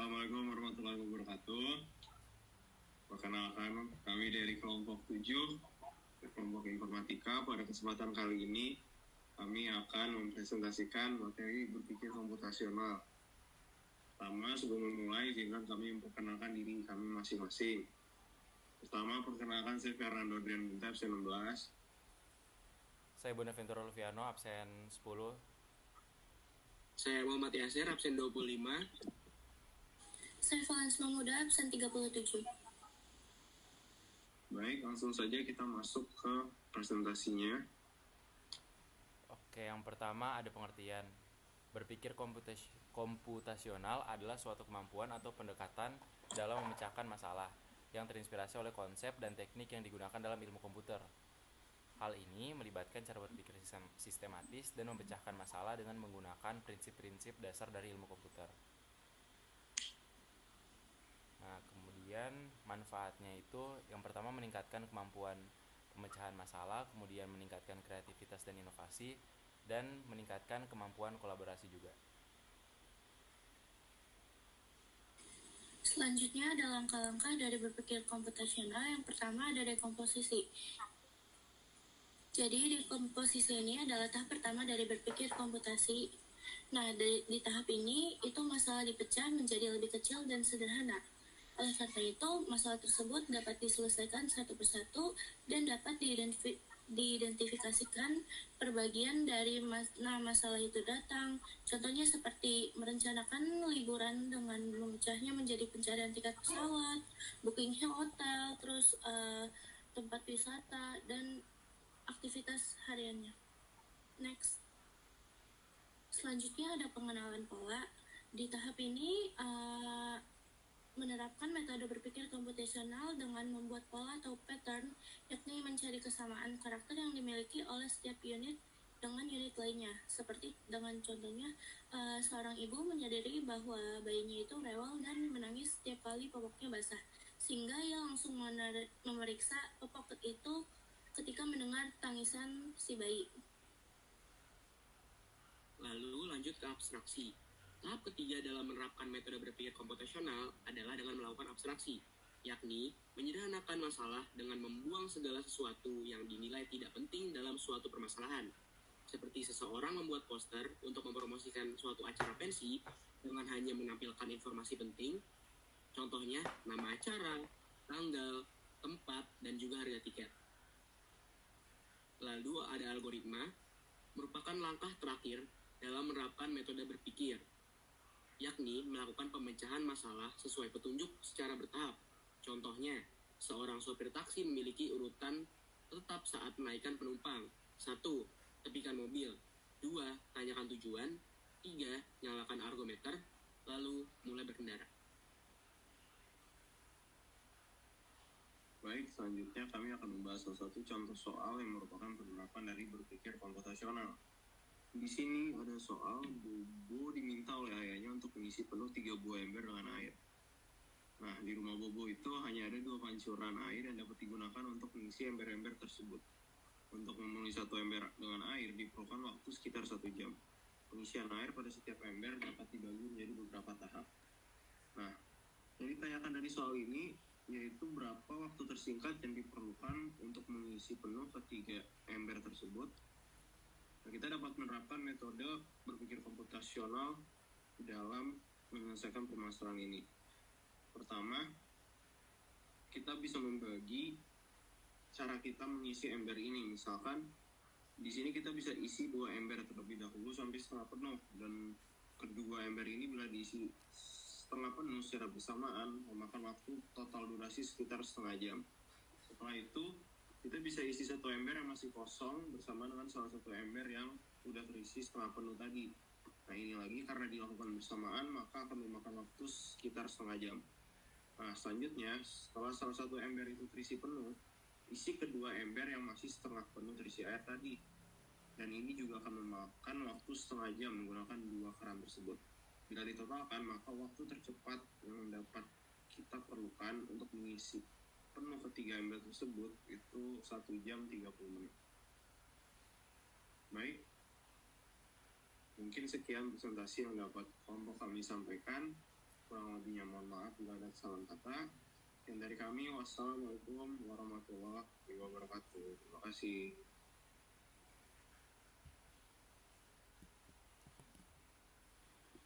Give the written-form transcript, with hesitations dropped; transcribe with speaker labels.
Speaker 1: Assalamualaikum warahmatullahi wabarakatuh. Perkenalkan, kami dari kelompok 7, kelompok informatika. Pada kesempatan kali ini, kami akan mempresentasikan materi berpikir komputasional. Pertama, sebelum memulai, izinkan kami memperkenalkan diri kami masing-masing. Pertama, perkenalkan saya Fernando Adrian Binta, absen 16.
Speaker 2: Saya Bonaventura Luviano, absen 10.
Speaker 3: Saya Muhammad Yasir, absen 25.
Speaker 4: Saya Valens Mamuda, absen 37.
Speaker 1: Baik, langsung saja kita masuk ke presentasinya.
Speaker 2: Oke, yang pertama ada pengertian. Berpikir komputasional adalah suatu kemampuan atau pendekatan dalam memecahkan masalah yang terinspirasi oleh konsep dan teknik yang digunakan dalam ilmu komputer. Hal ini melibatkan cara berpikir sistematis dan memecahkan masalah dengan menggunakan prinsip-prinsip dasar dari ilmu komputer. Nah, kemudian manfaatnya itu yang pertama meningkatkan kemampuan pemecahan masalah, kemudian meningkatkan kreativitas dan inovasi, dan meningkatkan kemampuan kolaborasi juga.
Speaker 4: Selanjutnya ada langkah-langkah dari berpikir komputasional. Yang pertama ada dekomposisi. Jadi dekomposisi ini adalah tahap pertama dari berpikir komputasi. Nah, di tahap ini itu masalah dipecah menjadi lebih kecil dan sederhana. Oleh karena itu, masalah tersebut dapat diselesaikan satu persatu dan dapat diidentifikasikan perbagian dari masalah itu datang. Contohnya seperti merencanakan liburan dengan memecahnya menjadi pencarian tiket pesawat, bookingnya hotel, terus tempat wisata, dan aktivitas hariannya. Next. Selanjutnya ada pengenalan pola. Di tahap ini menerapkan metode berpikir komputasional dengan membuat pola atau pattern, yakni mencari kesamaan karakter yang dimiliki oleh setiap unit dengan unit lainnya. Seperti dengan contohnya, seorang ibu menyadari bahwa bayinya itu rewel dan menangis setiap kali popoknya basah, sehingga ia langsung memeriksa popok itu ketika mendengar tangisan si bayi.
Speaker 3: Lalu lanjut ke abstraksi. Tahap ketiga dalam menerapkan metode berpikir komputasional adalah dengan melakukan abstraksi, yakni menyederhanakan masalah dengan membuang segala sesuatu yang dinilai tidak penting dalam suatu permasalahan. Seperti seseorang membuat poster untuk mempromosikan suatu acara pensi dengan hanya menampilkan informasi penting, contohnya nama acara, tanggal, tempat, dan juga harga tiket. Lalu ada algoritma, merupakan langkah terakhir dalam menerapkan metode berpikir, yakni melakukan pemecahan masalah sesuai petunjuk secara bertahap. Contohnya, seorang sopir taksi memiliki urutan tetap saat menaikkan penumpang. 1. Tepikan mobil. 2. Tanyakan tujuan. 3. Nyalakan argometer. Lalu mulai berkendara.
Speaker 1: Baik, selanjutnya kami akan membahas salah satu contoh soal yang merupakan penerapan dari berpikir komputasional. Di sini ada soal Bobo diminta oleh ayahnya untuk mengisi penuh 3 buah ember dengan air. Nah, di rumah Bobo itu hanya ada 2 pancuran air yang dapat digunakan untuk mengisi ember-ember tersebut. Untuk memenuhi 1 ember dengan air diperlukan waktu sekitar 1 jam. Pengisian air pada setiap ember dapat dibagi menjadi beberapa tahap. Nah, yang ditanyakan dari soal ini yaitu berapa waktu tersingkat yang diperlukan untuk mengisi penuh ketiga ember tersebut. Nah, kita dapat menerapkan metode berpikir komputasional dalam menyelesaikan permasalahan ini. Pertama, kita bisa membagi cara kita mengisi ember ini. Misalkan di sini kita bisa isi 2 ember terlebih dahulu sampai setengah penuh, dan kedua ember ini bila diisi setengah penuh secara bersamaan memakan waktu total durasi sekitar setengah jam. Setelah itu kita bisa isi 1 ember yang masih kosong bersama dengan salah satu ember yang udah terisi setengah penuh tadi. Nah, ini lagi karena dilakukan bersamaan maka akan memakan waktu sekitar setengah jam. Nah, selanjutnya setelah salah satu ember itu terisi penuh, isi kedua ember yang masih setengah penuh terisi air tadi. Dan ini juga akan memakan waktu setengah jam menggunakan 2 keran tersebut. Bila ditotalkan, maka waktu tercepat yang dapat kita perlukan untuk mengisi penuh ketiga ember tersebut itu 1 jam 30 menit. Baik, mungkin sekian presentasi yang dapat kelompok kami sampaikan. Kurang lebihnya mohon maaf bila ada kesalahan kata. Dan dari kami, wassalamualaikum warahmatullahi wabarakatuh. Terima kasih.